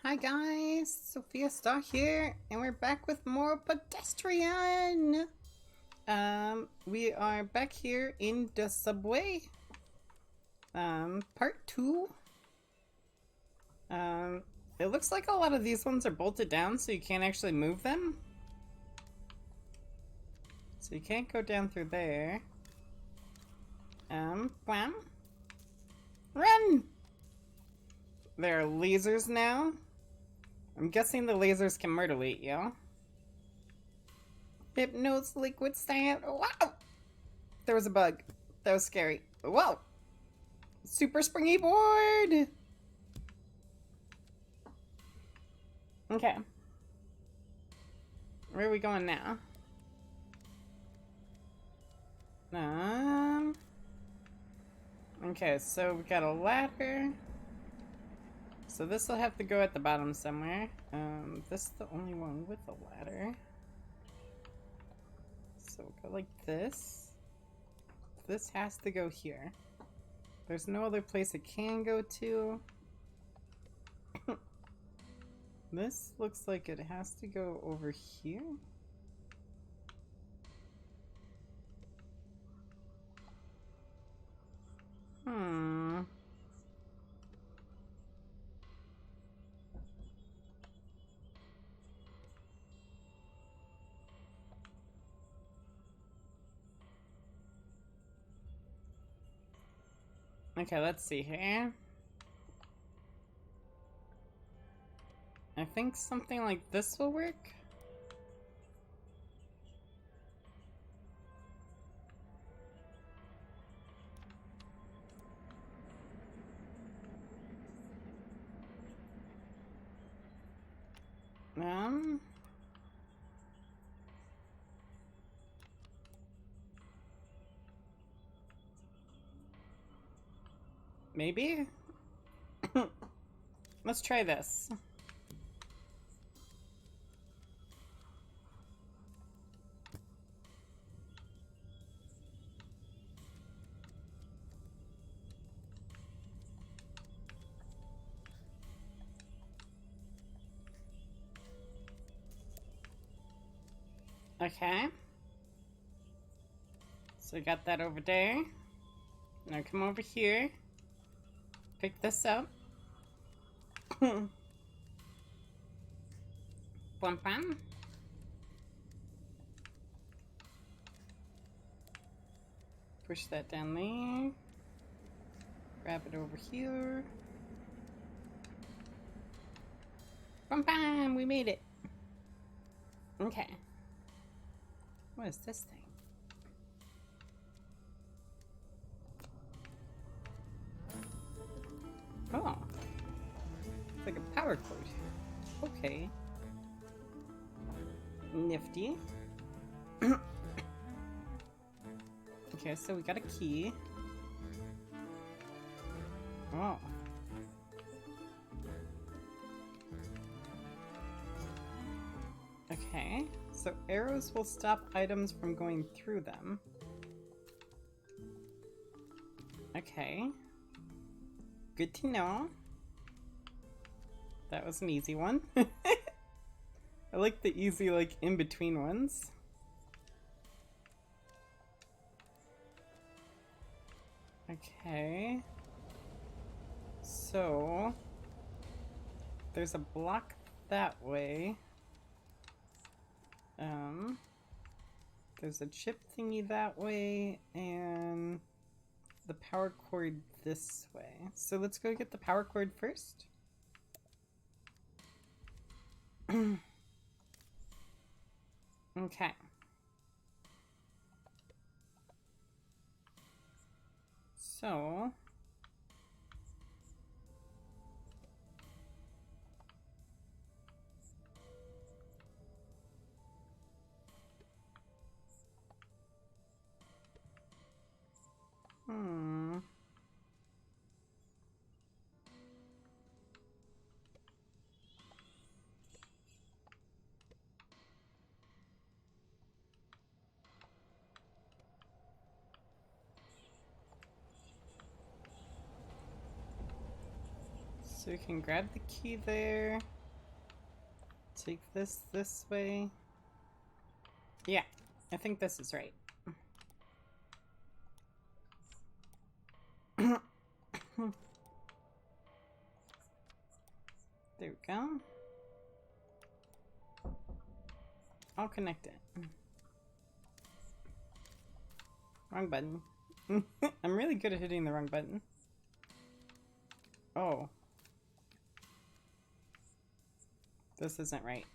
Hi guys, Sophia Star here, and we're back with more Pedestrian. We are back here in the subway. Part 2. It looks like a lot of these ones are bolted down, so you can't actually move them. So you can't go down through there. Wham. Run! There are lasers now. I'm guessing the lasers can murderate you. Hypnos liquid sand. Wow! There was a bug. That was scary. Whoa! Super springy board! Okay. Where are we going now? Okay, so we got a ladder. So this will have to go at the bottom somewhere. This is the only one with a ladder. So we'll go like this. This has to go here. There's no other place it can go to. This looks like it has to go over here. Okay, let's see here. I think something like this will work. Maybe? Let's try this. Okay. So we got that over there. Now come over here. Pick this up. Bum bum. Push that down there. Grab it over here. Bum bam! We made it. Okay. What is this thing? Oh. It's like a power cord. Okay. Nifty. Okay, so we got a key. Oh. Okay, so arrows will stop items from going through them. Okay. Good to know. That was an easy one. I like the easy, like, in-between ones. Okay. So there's a block that way. There's a chip thingy that way, and the power cord this way. So let's go get the power cord first. Okay. So So we can grab the key there. Take this way. Yeah, I think this is right. There we go. I'll connect it. Wrong button. I'm really good at hitting the wrong button. Oh. This isn't right.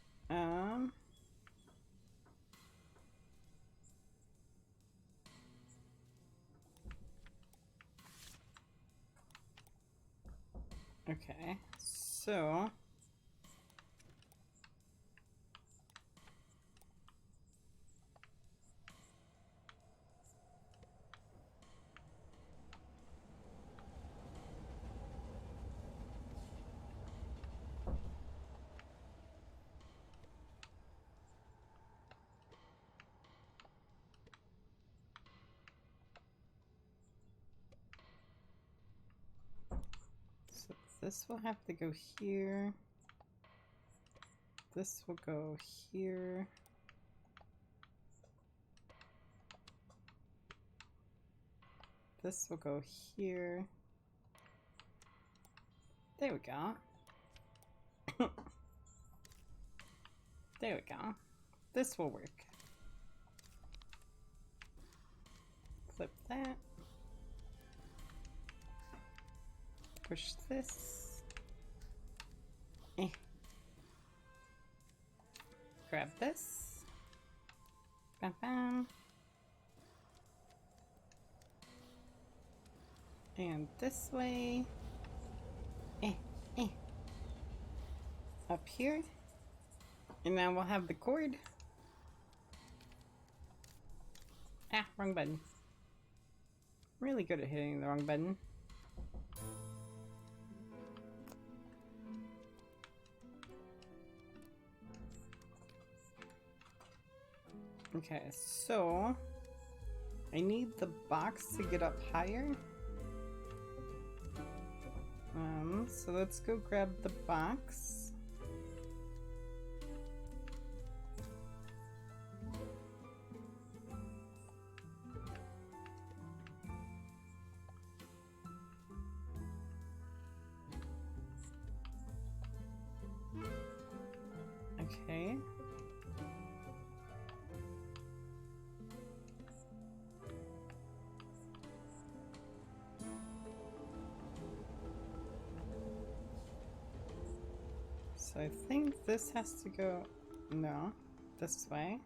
Okay, so this will have to go here. This will go here. This will go here. There we go. There we go. This will work. Flip that. Push this. Grab this. Bam bam. And this way. Up here. And now we'll have the cord. Ah, wrong button. Really good at hitting the wrong button. Okay, so I need the box to get up higher. So let's go grab the box. Okay. So I think this has to go, no, this way.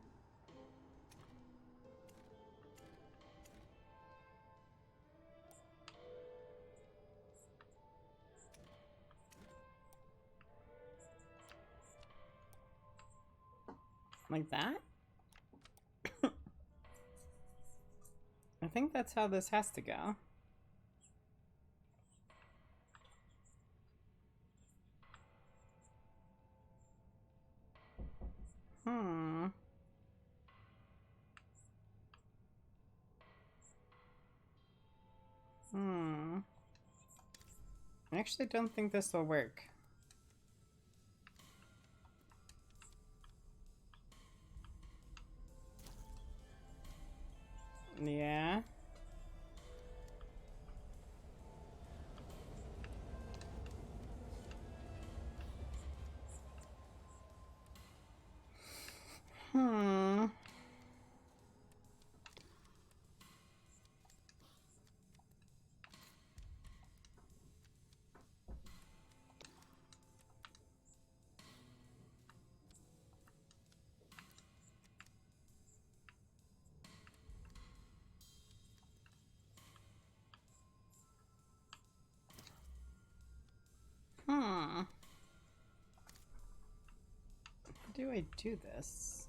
Like that? I think that's how this has to go. I actually don't think this will work. Yeah. How do I do this?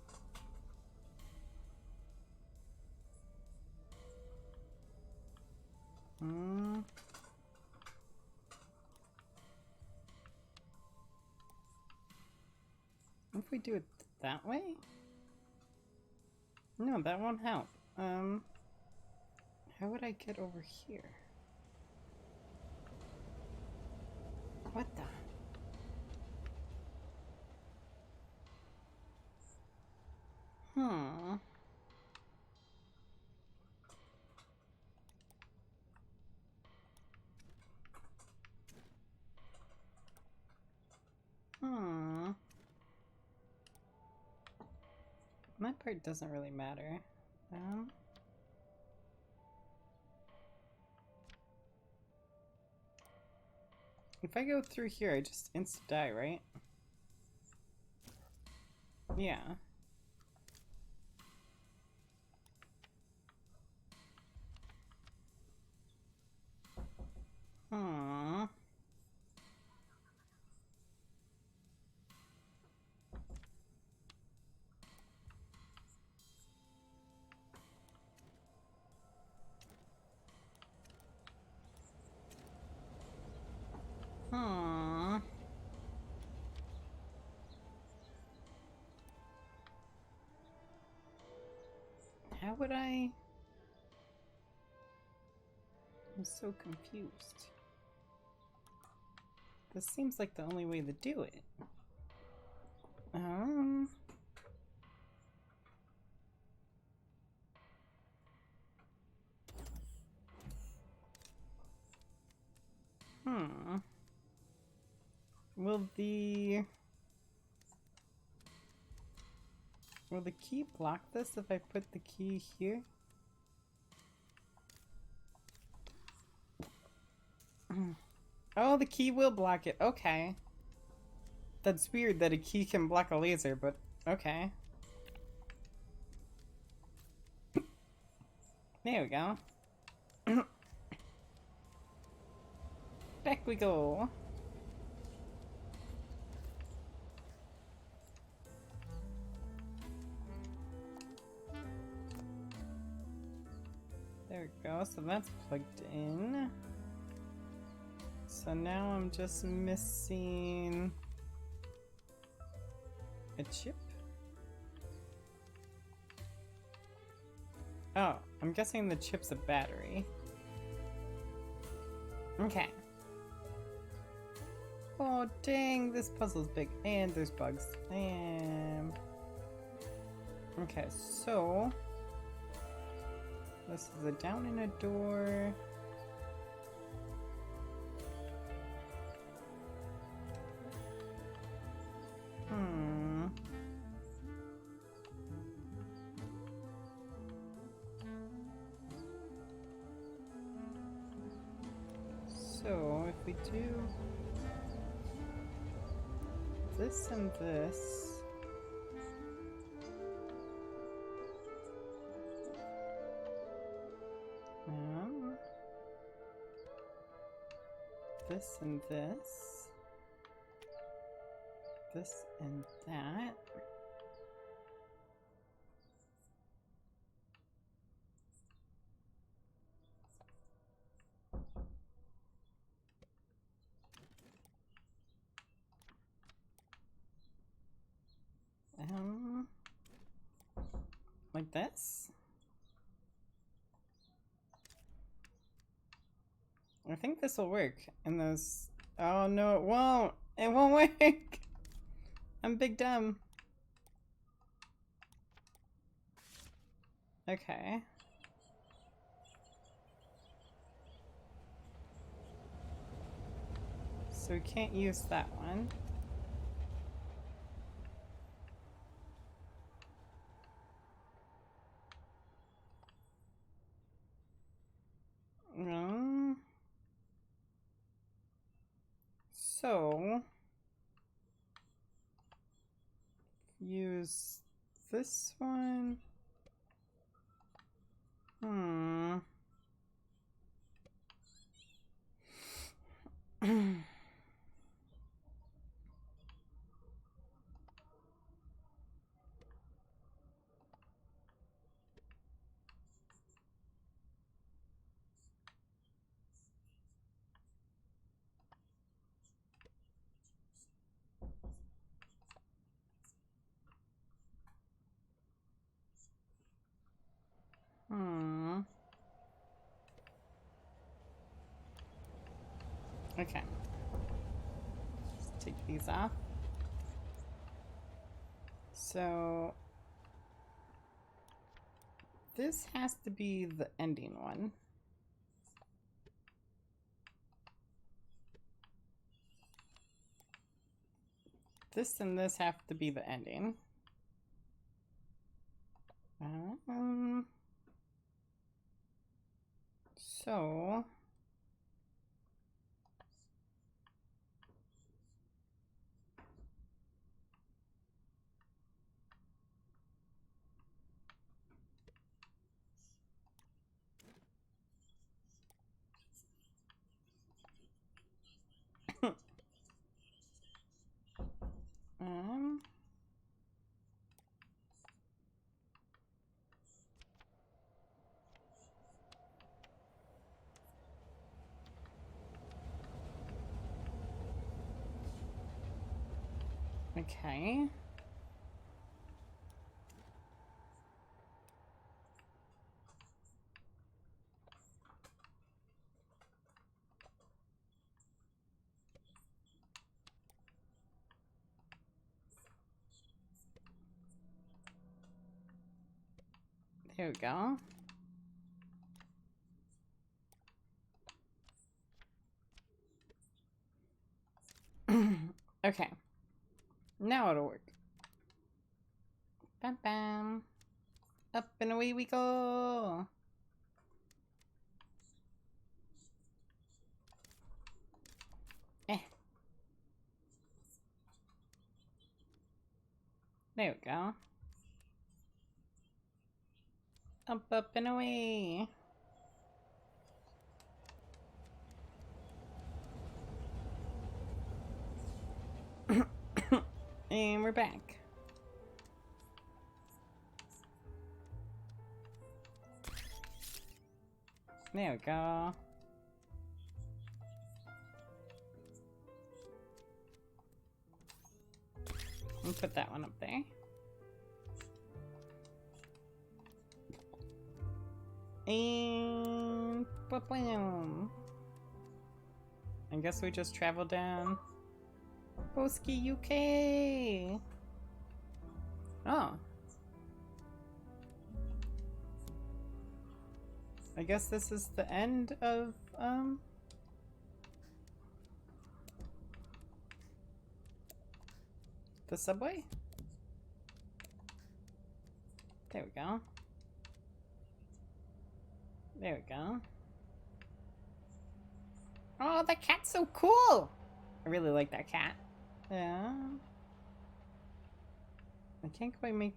If we do it that way? No, that won't help. How would I get over here? What the? Hmm. Hmm. My part doesn't really matter. If I go through here, I just insta-die, right? Yeah. Hmm. Hmm. How would I? I'm so confused. This seems like the only way to do it. Um. Hmm. Will the key block this if I put the key here? Oh, the key will block it. Okay. That's weird that a key can block a laser, but okay. There we go. Back we go. There we go. So that's plugged in. So now I'm just missing a chip. Oh, I'm guessing the chip's a battery. Okay. Oh, dang, this puzzle's big. And there's bugs. And... okay, so... this is a down in a door. So, if we do this and this, this and this, this and that. Like this? I think this will work. And those... oh no, it won't! It won't work! I'm big dumb. Okay. So we can't use that one. So use this one. Okay. take these off. So this has to be the ending one. This and this have to be the ending. So okay. There we go. Okay. Now it'll work. Bam bam. Up and away we go. There we go. Up and away. And we're back. There we go. And put that one up there. And bam. I guess we just travel down Boski, UK. Oh. I guess this is the end of the subway. There we go. There we go. Oh, that cat's so cool! I really like that cat. Yeah. I can't quite make...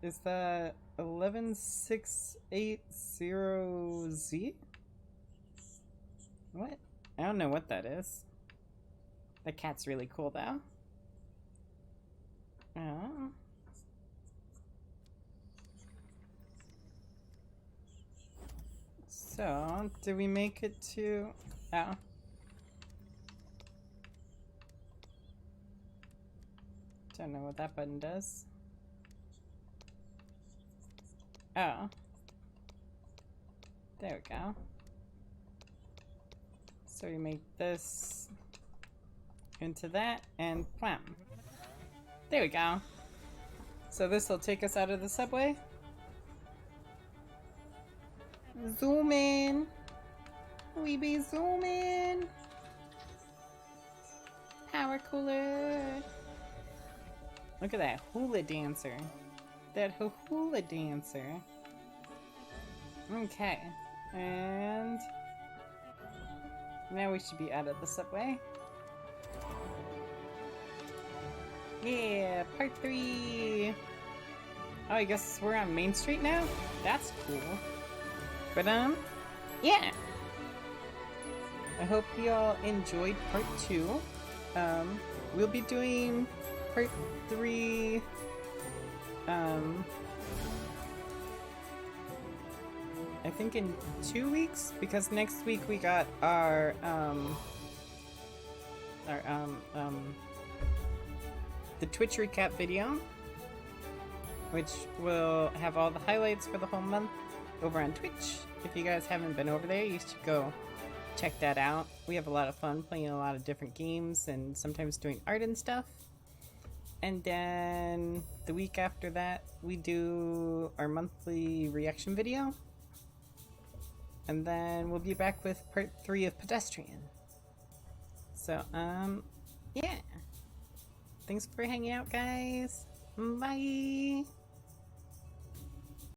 Is that 11680Z? What? I don't know what that is. The cat's really cool though. Oh. So, did we make it to... Oh. Don't know what that button does. Oh. There we go. So we make this into that and wham. There we go. So this will take us out of the subway. Zoom in. We be zooming. Power cooler. Look at that hula dancer. That hula dancer. Okay. And now we should be out of the subway. Yeah, part 3. Oh, I guess we're on Main Street now? That's cool. But, yeah. I hope y'all enjoyed part 2. We'll be doing part 3, I think in 2 weeks, because next week we got our the Twitch recap video, which will have all the highlights for the whole month over on Twitch. If you guys haven't been over there, you should go check that out. We have a lot of fun playing a lot of different games and sometimes doing art and stuff. And then the week after that, we do our monthly reaction video. And then we'll be back with part 3 of Pedestrian. So, yeah. Thanks for hanging out, guys. Bye.